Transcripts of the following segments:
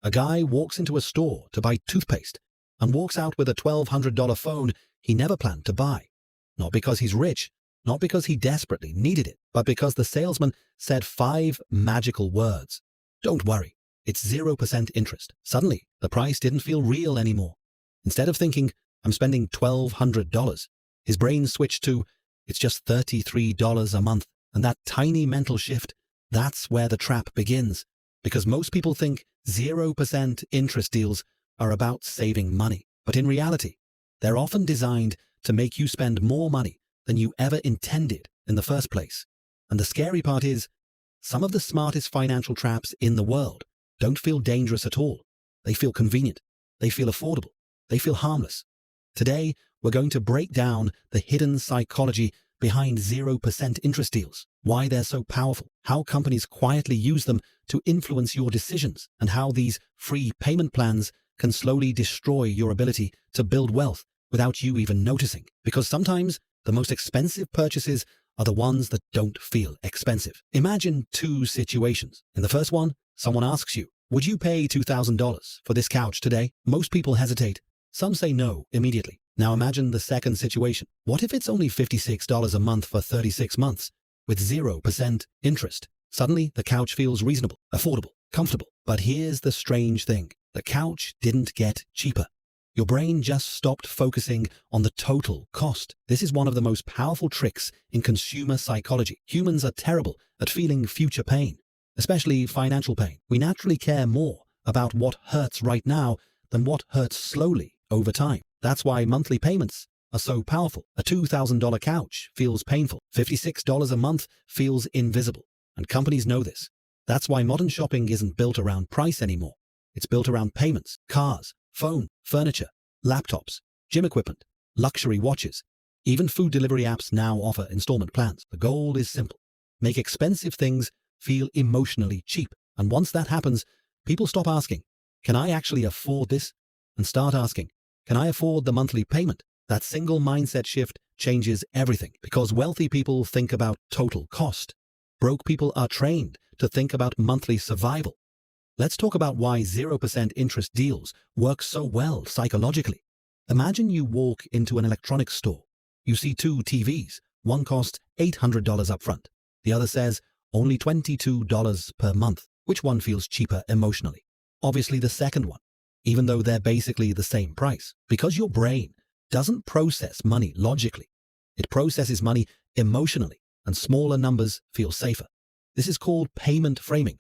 A guy walks into a store to buy toothpaste and walks out with a $1,200 phone he never planned to buy. Not because he's rich, not because he desperately needed it, but because the salesman said 5 magical words. Don't worry, it's 0% interest. Suddenly, the price didn't feel real anymore. Instead of thinking, I'm spending $1,200, his brain switched to, it's just $33 a month. And that tiny mental shift, that's where the trap begins. Because most people think 0% interest deals are about saving money. But in reality, they're often designed to make you spend more money than you ever intended in the first place. And the scary part is, some of the smartest financial traps in the world don't feel dangerous at all. They feel convenient. They feel affordable. They feel harmless. Today, we're going to break down the hidden psychology behind 0% interest deals, why they're so powerful, how companies quietly use them to influence your decisions, and how these free payment plans can slowly destroy your ability to build wealth without you even noticing. Because sometimes the most expensive purchases are the ones that don't feel expensive. Imagine 2 situations. In the first one, someone asks you, would you pay $2,000 for this couch today? Most people hesitate. Some say no immediately. Now imagine the second situation. What if it's only $56 a month for 36 months with 0% interest? Suddenly, the couch feels reasonable, affordable, comfortable. But here's the strange thing. The couch didn't get cheaper. Your brain just stopped focusing on the total cost. This is one of the most powerful tricks in consumer psychology. Humans are terrible at feeling future pain, especially financial pain. We naturally care more about what hurts right now than what hurts slowly over time. That's why monthly payments are so powerful. A $2,000 couch feels painful. $56 a month feels invisible. And companies know this. That's why modern shopping isn't built around price anymore. It's built around payments, cars, phone, furniture, laptops, gym equipment, luxury watches. Even food delivery apps now offer installment plans. The goal is simple. Make expensive things feel emotionally cheap. And once that happens, people stop asking, can I actually afford this? And start asking, can I afford the monthly payment? That single mindset shift changes everything, because wealthy people think about total cost. Broke people are trained to think about monthly survival. Let's talk about why 0% interest deals work so well psychologically. Imagine you walk into an electronics store. You see 2 TVs. One costs $800 upfront. The other says only $22 per month. Which one feels cheaper emotionally? Obviously the second one, even though they're basically the same price. Because your brain doesn't process money logically. It processes money emotionally, and smaller numbers feel safer. This is called payment framing.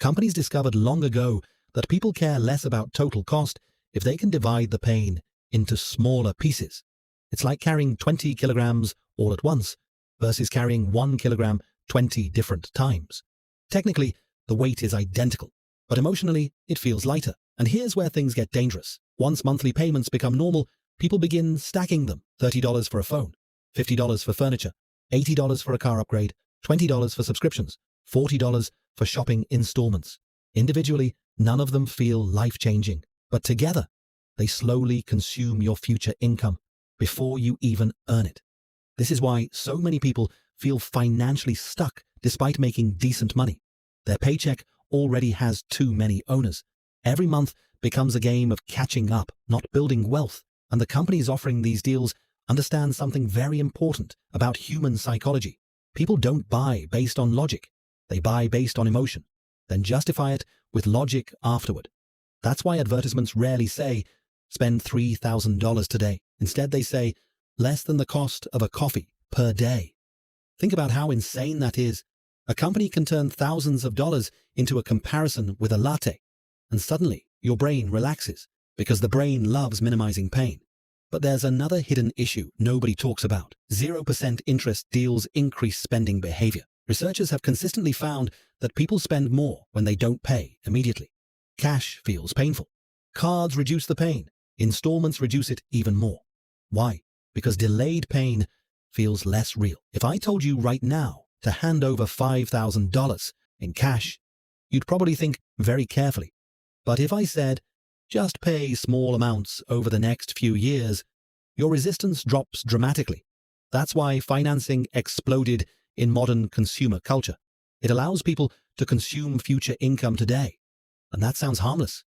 Companies discovered long ago that people care less about total cost if they can divide the pain into smaller pieces. It's like carrying 20 kilograms all at once versus carrying 1 kilogram 20 different times. Technically, the weight is identical, but emotionally, it feels lighter. And here's where things get dangerous. Once monthly payments become normal, people begin stacking them. $30 for a phone, $50 for furniture, $80 for a car upgrade, $20 for subscriptions, $40 for shopping installments. Individually, none of them feel life-changing, but together, they slowly consume your future income before you even earn it. This is why so many people feel financially stuck despite making decent money. Their paycheck already has too many owners. Every month becomes a game of catching up, not building wealth. And the companies offering these deals understand something very important about human psychology. People don't buy based on logic. They buy based on emotion, then justify it with logic afterward. That's why advertisements rarely say, spend $3,000 today. Instead, they say, less than the cost of a coffee per day. Think about how insane that is. A company can turn thousands of dollars into a comparison with a latte, and suddenly your brain relaxes, because the brain loves minimizing pain. But there's another hidden issue nobody talks about. 0% interest deals increase spending behavior. Researchers have consistently found that people spend more when they don't pay immediately. Cash feels painful. Cards reduce the pain. Installments reduce it even more. Why? Because delayed pain feels less real. If I told you right now to hand over $5,000 in cash, you'd probably think very carefully. But if I said, just pay small amounts over the next few years, your resistance drops dramatically. That's why financing exploded in modern consumer culture. It allows people to consume future income today. And that sounds harmless,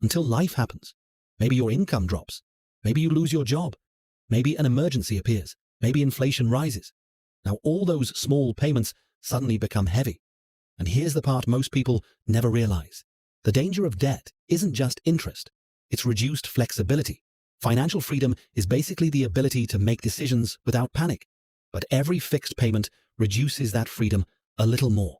until life happens. Maybe your income drops. Maybe you lose your job. Maybe an emergency appears. Maybe inflation rises. Now all those small payments suddenly become heavy. And here's the part most people never realize. The danger of debt isn't just interest. It's reduced flexibility. Financial freedom is basically the ability to make decisions without panic. But every fixed payment reduces that freedom a little more.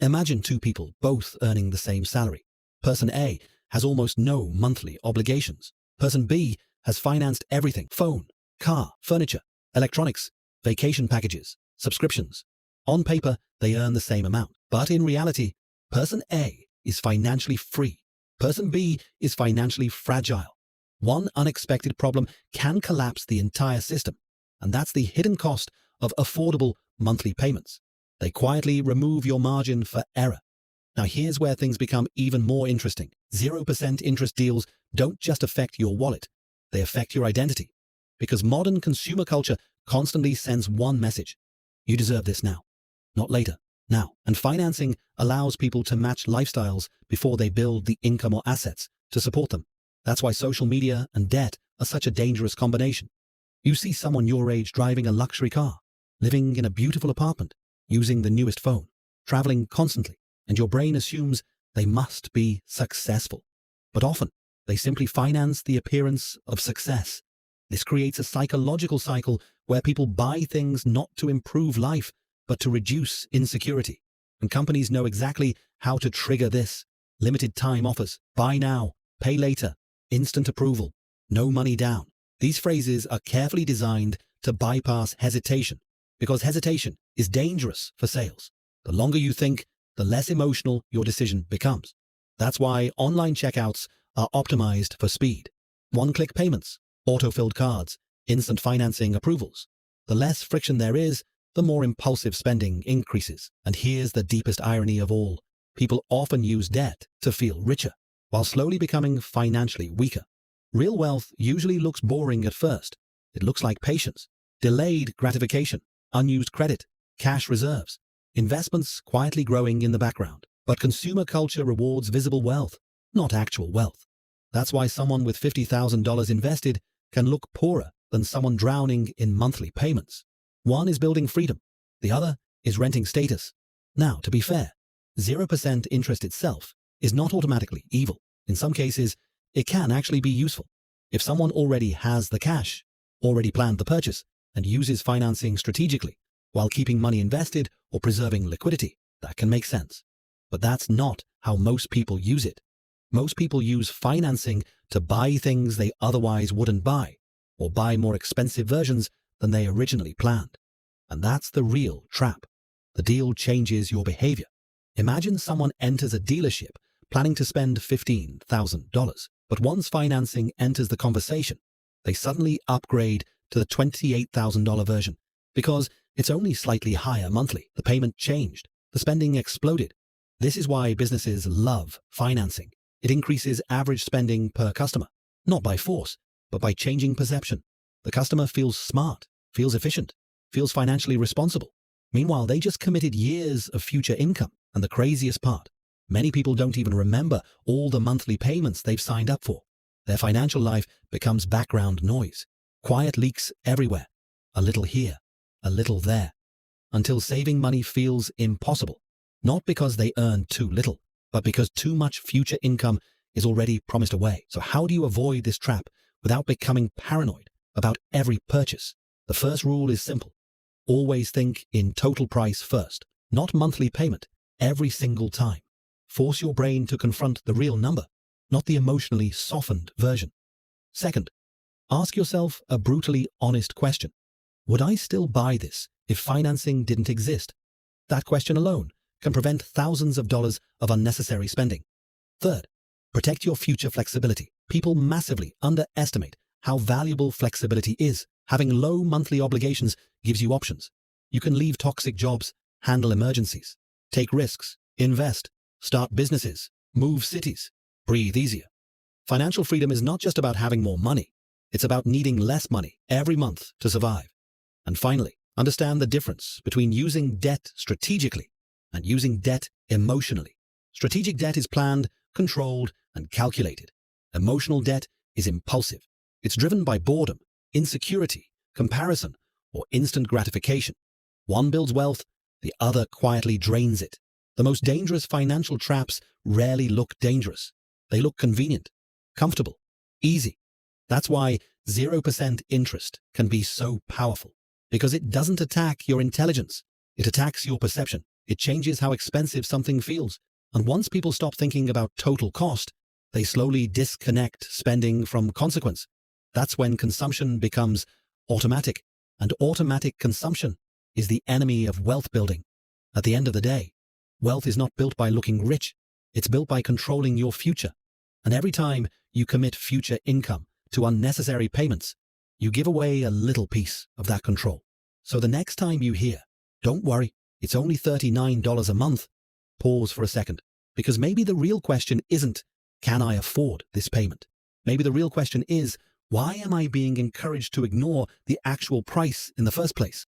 Imagine two people both earning the same salary. Person A has almost no monthly obligations. Person B has financed everything: phone, car, furniture, electronics, vacation packages, subscriptions. On paper, they earn the same amount. But in reality, person A is financially free. Person B is financially fragile. One unexpected problem can collapse the entire system. And that's the hidden cost of affordable monthly payments. They quietly remove your margin for error. Now here's where things become even more interesting. 0% interest deals don't just affect your wallet. They affect your identity. Because modern consumer culture constantly sends one message: you deserve this now, not later, now. And financing allows people to match lifestyles before they build the income or assets to support them. That's why social media and debt are such a dangerous combination. You see someone your age driving a luxury car, living in a beautiful apartment, using the newest phone, traveling constantly, and your brain assumes they must be successful. But often, they simply finance the appearance of success. This creates a psychological cycle where people buy things not to improve life, but to reduce insecurity. And companies know exactly how to trigger this. Limited time offers, buy now, pay later, instant approval, no money down. These phrases are carefully designed to bypass hesitation, because hesitation is dangerous for sales. The longer you think, the less emotional your decision becomes. That's why online checkouts are optimized for speed. One-click payments, auto-filled cards, instant financing approvals. The less friction there is, the more impulsive spending increases. And here's the deepest irony of all. People often use debt to feel richer, while slowly becoming financially weaker. Real wealth usually looks boring at first. It looks like patience, delayed gratification, unused credit, cash reserves, investments quietly growing in the background. But consumer culture rewards visible wealth, not actual wealth. That's why someone with $50,000 invested can look poorer than someone drowning in monthly payments. One is building freedom, the other is renting status. Now, to be fair, 0% interest itself is not automatically evil. In some cases, it can actually be useful. If someone already has the cash, already planned the purchase, and uses financing strategically while keeping money invested or preserving liquidity, that can make sense. But that's not how most people use it. Most people use financing to buy things they otherwise wouldn't buy, or buy more expensive versions than they originally planned. And that's the real trap. The deal changes your behavior. Imagine someone enters a dealership planning to spend $15,000, but once financing enters the conversation, they suddenly upgrade to the $28,000 version because it's only slightly higher monthly. The payment changed. The spending exploded. This is why businesses love financing. It increases average spending per customer, not by force, but by changing perception. The customer feels smart, feels efficient, feels financially responsible. Meanwhile, they just committed years of future income. And the craziest part, many people don't even remember all the monthly payments they've signed up for. Their financial life becomes background noise. Quiet leaks everywhere. A little here, a little there. Until saving money feels impossible. Not because they earn too little, but because too much future income is already promised away. So how do you avoid this trap without becoming paranoid about every purchase? The first rule is simple. Always think in total price first, not monthly payment, every single time. Force your brain to confront the real number, not the emotionally softened version. Second, ask yourself a brutally honest question. Would I still buy this if financing didn't exist? That question alone can prevent thousands of dollars of unnecessary spending. Third, protect your future flexibility. People massively underestimate how valuable flexibility is. Having low monthly obligations gives you options. You can leave toxic jobs, handle emergencies, take risks, invest, start businesses, move cities, breathe easier. Financial freedom is not just about having more money. It's about needing less money every month to survive. And finally, understand the difference between using debt strategically and using debt emotionally. Strategic debt is planned, controlled, and calculated. Emotional debt is impulsive. It's driven by boredom, insecurity, comparison, or instant gratification. One builds wealth, the other quietly drains it. The most dangerous financial traps rarely look dangerous. They look convenient, comfortable, easy. That's why 0% interest can be so powerful, because it doesn't attack your intelligence. It attacks your perception. It changes how expensive something feels. And once people stop thinking about total cost, they slowly disconnect spending from consequence. That's when consumption becomes automatic, and automatic consumption is the enemy of wealth building. At the end of the day, wealth is not built by looking rich. It's built by controlling your future. And every time you commit future income to unnecessary payments, you give away a little piece of that control. So the next time you hear, "Don't worry, it's only $39 a month," pause for a second, because maybe the real question isn't, "Can I afford this payment?" Maybe the real question is, why am I being encouraged to ignore the actual price in the first place?